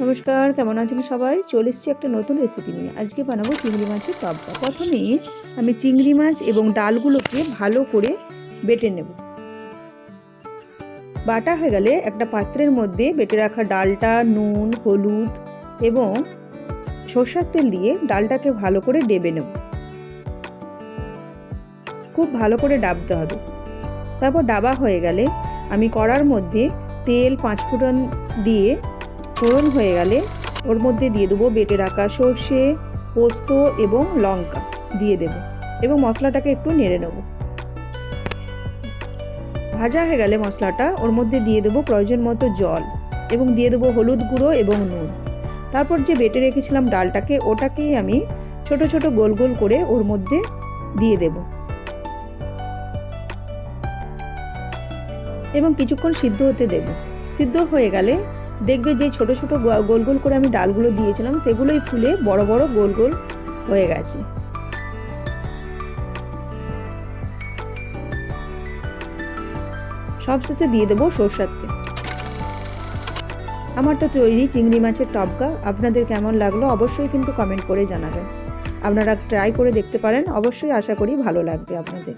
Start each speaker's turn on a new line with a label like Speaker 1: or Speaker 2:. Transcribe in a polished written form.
Speaker 1: নমস্কার, কেমন আছেন সবাই? চলে এসেছি একটা নতুন রেসিপি নিয়ে। আজকে বানাবো চিংড়ি মাছের টকটা। প্রথমে আমি চিংড়ি মাছ এবং ডালগুলোকে ভালো করে বেটে নেব। বাটা হয়ে গেলে একটা পাত্রের মধ্যে বেটে রাখা ডালটা, নুন, হলুদ এবং সরষের তেল দিয়ে ডালটাকে ভালো করে ডেবে নেব। খুব ভালো করে ডাবতে হবে। তারপর ডাবা হয়ে গেলে আমি কড়ার মধ্যে তেল 5 ফোড়ন দিয়ে ফোড়ন হয়ে গেলে ওর মধ্যে দিয়ে দেবো বেটে রাখা সর্ষে, পোস্ত এবং লঙ্কা দিয়ে দেব এবং মশলাটাকে একটু নেড়ে নেব। ভাজা হয়ে গেলে মশলাটা ওর মধ্যে দিয়ে দেবো প্রয়োজন মতো জল এবং দিয়ে দেবো হলুদ গুঁড়ো এবং নুন। তারপর যে বেটে রেখেছিলাম ডালটাকে, ওটাকেই আমি ছোট ছোট গোল গোল করে ওর মধ্যে দিয়ে দেব এবং কিছুক্ষণ সিদ্ধ হতে দেব। সিদ্ধ হয়ে গেলে দেখবে যে ছোট ছোট গোল গোল করে আমি ডালগুলো দিয়েছিলাম সেগুলোই ফুলে বড় বড় গোল গোল হয়ে গেছে। সবশেষে দিয়ে দেবো সরষের তেল। আমার তো তৈরি চিংড়ি মাছের টকটা। আপনাদের কেমন লাগলো অবশ্যই কিন্তু কমেন্ট করে জানাবেন। আপনারা ট্রাই করে দেখতে পারেন, অবশ্যই আশা করি ভালো লাগবে আপনাদের।